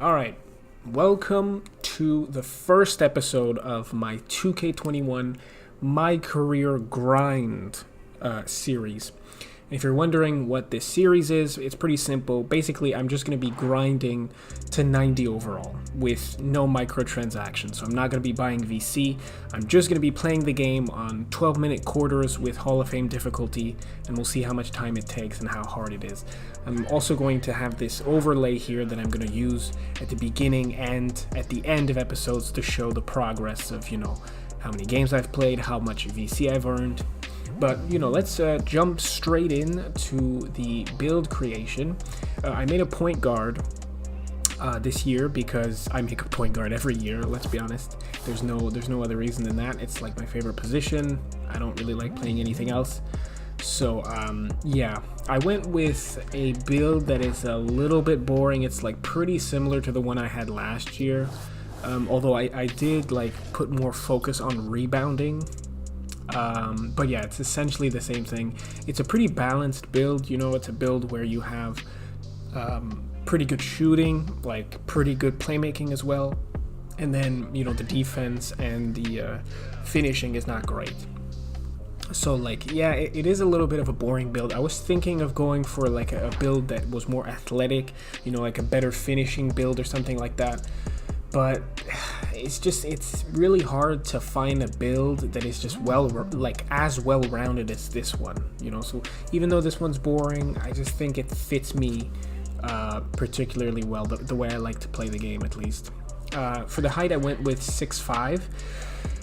All right. Welcome to the first episode of my 2K21 My Career Grind series. And if you're wondering what this series is, it's pretty simple. Basically, I'm just going to be grinding to 90 overall with no microtransactions. So I'm not going to be buying VC. I'm just going to be playing the game on 12-minute quarters with Hall of Fame difficulty, and we'll see how much time it takes and how hard it is. I'm also going to have this overlay here that I'm going to use at the beginning and at the end of episodes to show the progress of, how many games I've played, how much VC I've earned. But, let's jump straight in to the build creation. I made a point guard this year because I make a point guard every year, let's be honest. There's no other reason than that. It's like my favorite position. I don't really like playing anything else. So, I went with a build that is a little bit boring. It's like pretty similar to the one I had last year. Although I did put more focus on rebounding. But yeah, it's essentially the same thing. It's a pretty balanced build. It's a build where you have pretty good shooting, pretty good playmaking as well. And then, the defense and the finishing is not great. So it is a little bit of a boring build. I was thinking of going for a build that was more athletic, like a better finishing build or something like that. But it's really hard to find a build that is just as well-rounded as this one, so even though this one's boring, I just think it fits me particularly well, the way I like to play the game, at least. For the height, I went with 6'5",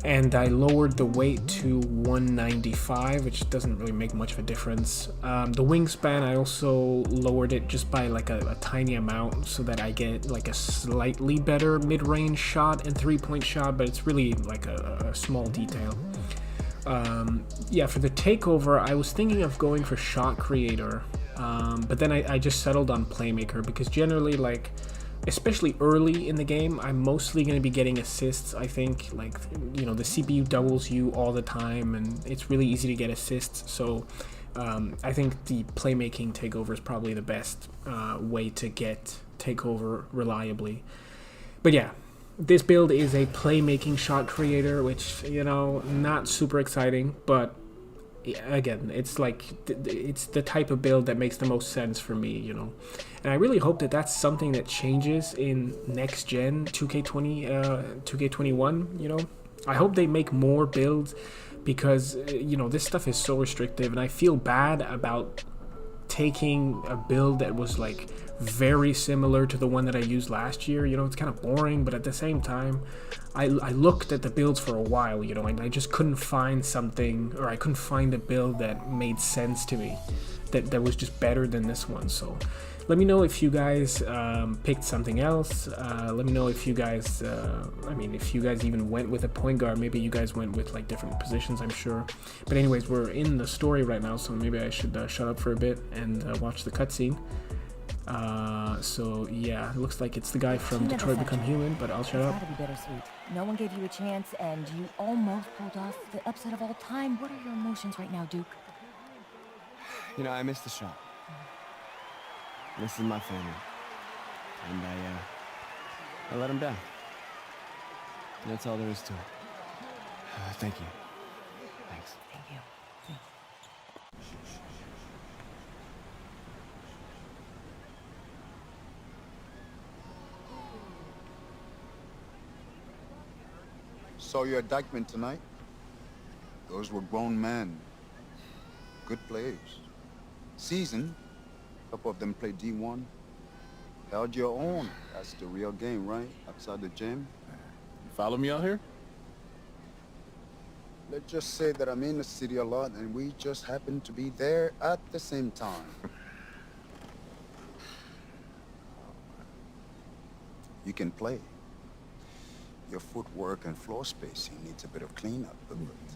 and I lowered the weight to 195, which doesn't really make much of a difference. The wingspan, I also lowered it just by a tiny amount so that I get a slightly better mid-range shot and three-point shot, but it's really a small detail. For the takeover, I was thinking of going for shot creator, but then I just settled on playmaker because generally especially early in the game, I'm mostly going to be getting assists. I think the CPU doubles you all the time and it's really easy to get assists. So I think the playmaking takeover is probably the best way to get takeover reliably. But yeah, this build is a playmaking shot creator, which, not super exciting, but again, it's the type of build that makes the most sense for me, and I really hope that that's something that changes in next gen 2K21. I hope they make more builds because this stuff is so restrictive, and I feel bad about taking a build that was very similar to the one that I used last year. It's kind of boring, but at the same time, I looked at the builds for a while, and I just couldn't find something, or I couldn't find a build that made sense to me, that was just better than this one. So let me know if you guys picked something else. Let me know if you guys, if you guys even went with a point guard. Maybe you guys went with different positions, I'm sure. But anyways, we're in the story right now, so maybe I should shut up for a bit and watch the cutscene. It looks like it's the guy from Detroit Become Human, but I'll shut up. It's gotta be bittersweet. No one gave you a chance, and you almost pulled off the upset of all time. What are your emotions right now, Duke? I missed the shot. This is my family. And I let him down. That's all there is to it. Thank you. Thanks. Thank you. Saw you at Dykeman tonight. Those were grown men. Good players. Seasoned. A couple of them played D1. Held your own. That's the real game, right? Outside the gym. You follow me out here? Let's just say that I'm in the city a lot and we just happen to be there at the same time. You can play. Your footwork and floor spacing needs a bit of cleanup.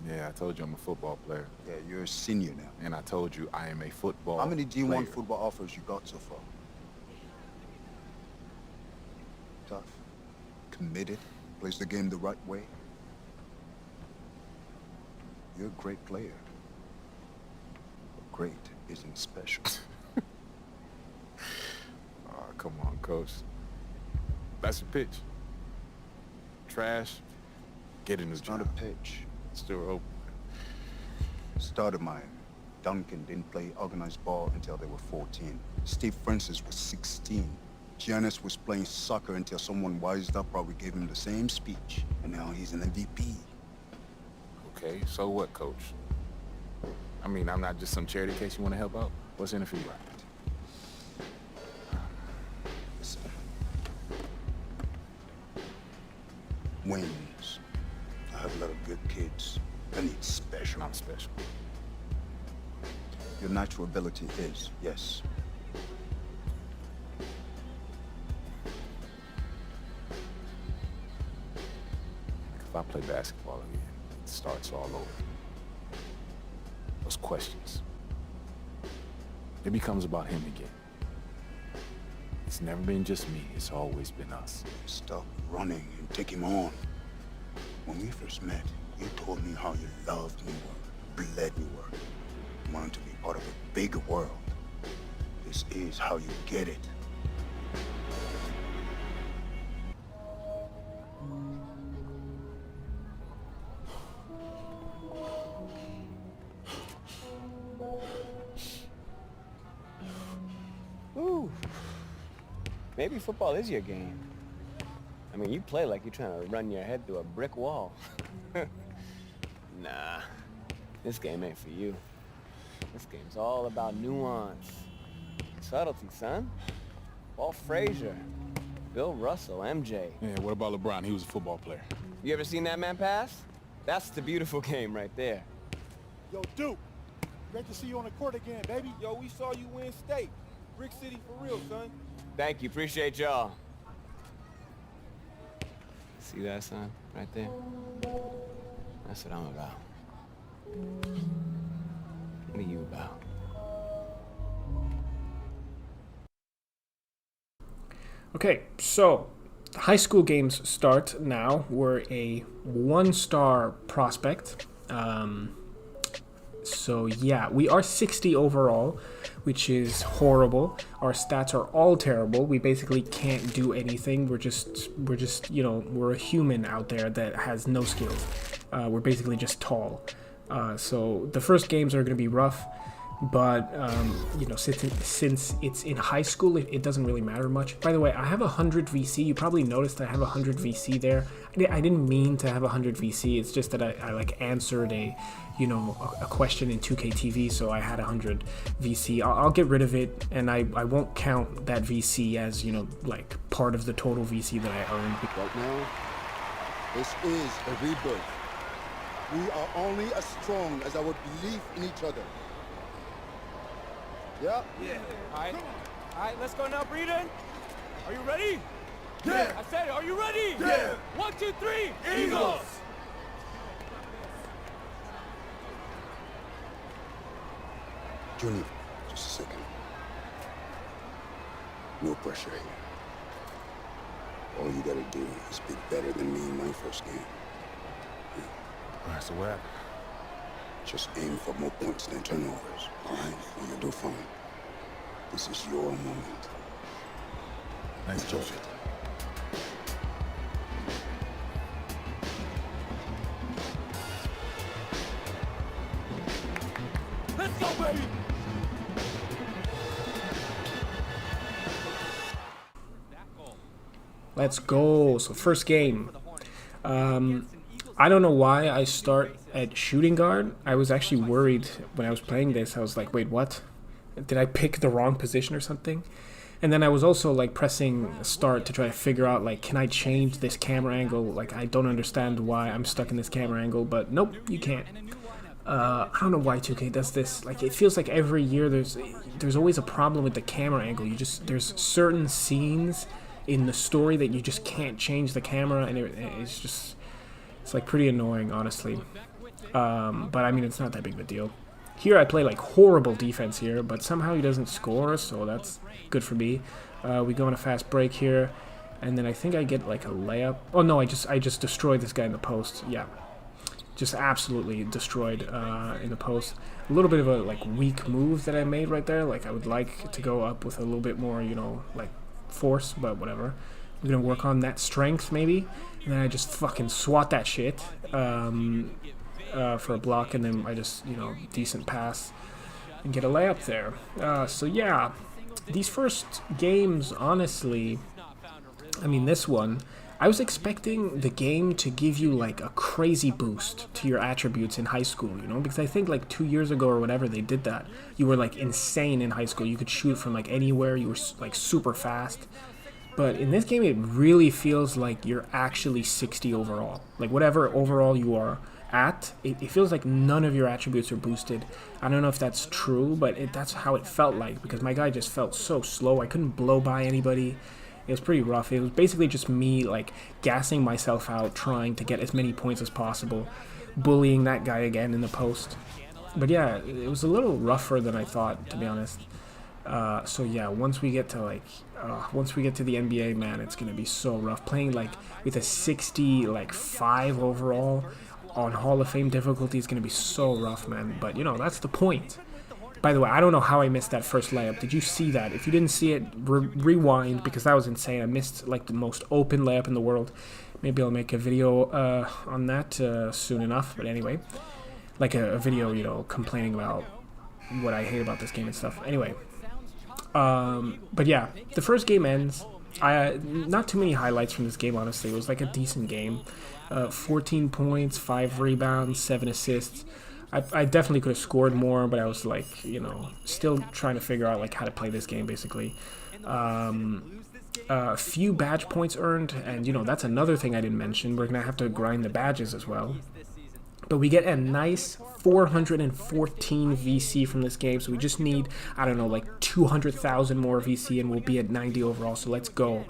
Yeah, I told you I'm a football player. Yeah, you're a senior now. And I told you I am a football How many D1 player. football offers you got so far? Tough. Committed. Plays the game the right way. You're a great player. But great isn't special. Oh, come on, Coach. That's the pitch. Trash. Get in his It's not job. a pitch. Still open. Stoudemire, Duncan didn't play organized ball until they were 14. Steve Francis was 16. Giannis was playing soccer until someone wised up, probably gave him the same speech. And now he's an MVP. Okay, so what, coach? I mean, I'm not just some charity case you want to help out. What's in it for you? Listen. Wins. I have a lot of good kids. I need special. Not special. Your natural ability is, yes. If I play basketball again, it starts all over. Those questions. It becomes about him again. It's never been just me, it's always been us. Stop running and take him on. When we first met, you told me how you loved New York, bled New York. You wanted to be part of a bigger world. This is how you get it. Ooh. Maybe football is your game. I mean, you play like you're trying to run your head through a brick wall. Nah, this game ain't for you. This game's all about nuance. Subtlety, son. Walt Frazier, Bill Russell, MJ. Yeah, what about LeBron? He was a football player. You ever seen that man pass? That's the beautiful game right there. Yo, Duke, great to see you on the court again, baby. Yo, we saw you win state. Brick City for real, son. Thank you, appreciate y'all. See that, son? Right there? That's what I'm about. What are you about? Okay, so high school games start now. We're a 1-star prospect. So yeah, we are 60 overall, which is horrible. Our stats are all terrible. We basically can't do anything. We're just, you know, we're a human out there that has no skills. We're basically just tall. So the first games are going to be rough. But, you know, since it's in high school, it doesn't really matter much. By the way, I have 100 VC. You probably noticed I have 100 VC there. I didn't mean to have 100 VC. It's just that I like answered a question in 2K TV, so I had 100 VC. I'll get rid of it, and I won't count that VC as, you know, like part of the total VC that I earned. Right now, this is a rebirth. We are only as strong as our belief in each other. Yeah? Yeah. All right, let's go now, Breeden. Are you ready? Yeah. I said it. Are you ready? Yeah. 1, 2, 3. Eagles. Junior, just a second. No pressure here. All you gotta do is be better than me in my first game. All right, so what happened? Just aim for more points than turnovers, all right? And you'll do fine. This is your moment. Nice job. Let's go, baby. Let's go. So first game. I don't know why I start at shooting guard. I was actually worried when I was playing this. I was like, wait, what? Did I pick the wrong position or something? And then I was also like pressing start to try to figure out, like, can I change this camera angle? Like, I don't understand why I'm stuck in this camera angle, but nope, you can't. I don't know why 2K does this. Like, it feels like every year there's always a problem with the camera angle. There's certain scenes in the story that you just can't change the camera, and it's like pretty annoying, honestly. But I mean, it's not that big of a deal. Here I play like horrible defense here, but somehow he doesn't score, so that's good for me. We go on a fast break here, and then I think I get like a layup. Oh no, I just destroyed this guy in the post. Yeah, just absolutely destroyed in the post. A little bit of a like weak move that I made right there. Like, I would like to go up with a little bit more, you know, like force, but whatever. I'm gonna work on that strength maybe, and then I just fucking swat that shit for a block, and then I just, you know, decent pass and get a layup there. So yeah, these first games, honestly, I mean, this one, I was expecting the game to give you like a crazy boost to your attributes in high school, you know, because I think like 2 years ago or whatever they did that. You were like insane in high school. You could shoot from like anywhere. You were like super fast. But in this game, it really feels like you're actually 60 overall. Like whatever overall you are at, it feels like none of your attributes are boosted. I don't know if that's true, but that's how it felt like, because my guy just felt so slow. I couldn't blow by anybody. It was pretty rough. It was basically just me like gassing myself out, trying to get as many points as possible, bullying that guy again in the post. But yeah, it was a little rougher than I thought, to be honest. So yeah, once we get to the NBA, man, it's gonna be so rough. Playing like with a 65 overall on Hall of Fame difficulty is gonna be so rough, man. But you know, that's the point. By the way, I don't know how I missed that first layup. Did you see that? If you didn't see it, rewind, because that was insane. I missed like the most open layup in the world. Maybe I'll make a video on that soon enough. But anyway, like a video, you know, complaining about what I hate about this game and stuff. Anyway, but yeah, the first game ends. Not too many highlights from this game, honestly. It was like a decent game. 14 points, 5 rebounds, 7 assists. I definitely could have scored more, but I was like, you know, still trying to figure out like how to play this game, basically. A few badge points earned, and you know, that's another thing I didn't mention. We're gonna have to grind the badges as well. But we get a nice 414 VC from this game, so we just need, I don't know, like 200,000 more VC, and we'll be at 90 overall. So let's go.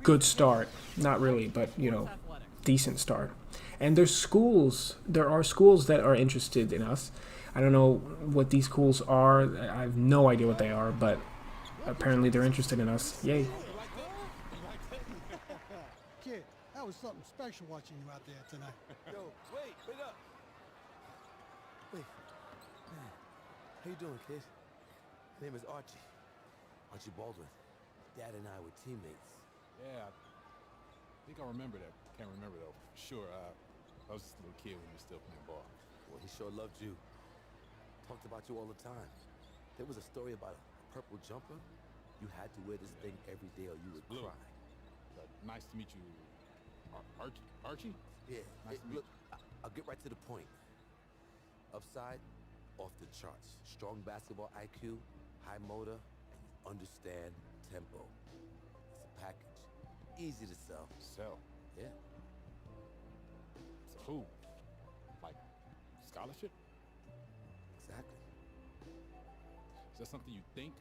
Good start. Not really, but you know, decent start. And there are schools that are interested in us. I don't know what these schools are. I have no idea what they are, but apparently they're interested in us. Yay. Kid, that was something special watching you out there tonight. Yo, wait up. Wait. How you doing, kid? My name is Archie. Archie Baldwin. Dad and I were teammates. Yeah, I think I remember that. Can't remember though. Sure, I was just a little kid when you were still playing ball. Well, he sure loved you. Talked about you all the time. There was a story about a purple jumper. You had to wear this thing every day or you would Blue. cry. Nice to meet you, Archie? Yeah. Nice to meet Look, I'll get right to the point. Upside, off the charts. Strong basketball IQ, high motor, and you understand tempo. It's a package. Easy to sell. Sell. Yeah. To who? Like scholarship? Exactly. Is that something you think?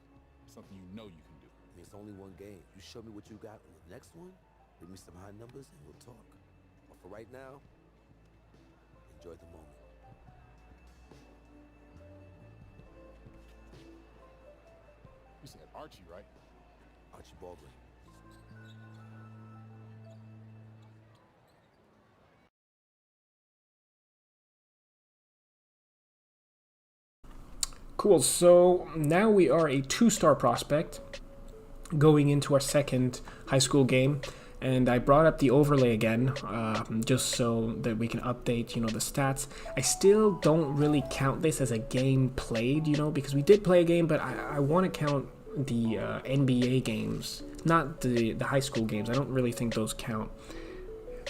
Something you know you can do? I mean, it's only one game. You show me what you got on the next one, bring me some high numbers, and we'll talk. But for right now, enjoy the moment. You said Archie, right? Archie Baldwin. Cool, so now we are a 2-star prospect going into our second high school game, and I brought up the overlay again just so that we can update, you know, the stats. I still don't really count this as a game played, you know, because we did play a game, but I want to count the NBA games, not the high school games. I don't really think those count.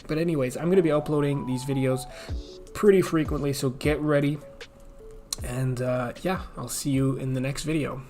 But anyways, I'm going to be uploading these videos pretty frequently, so get ready. And yeah, I'll see you in the next video.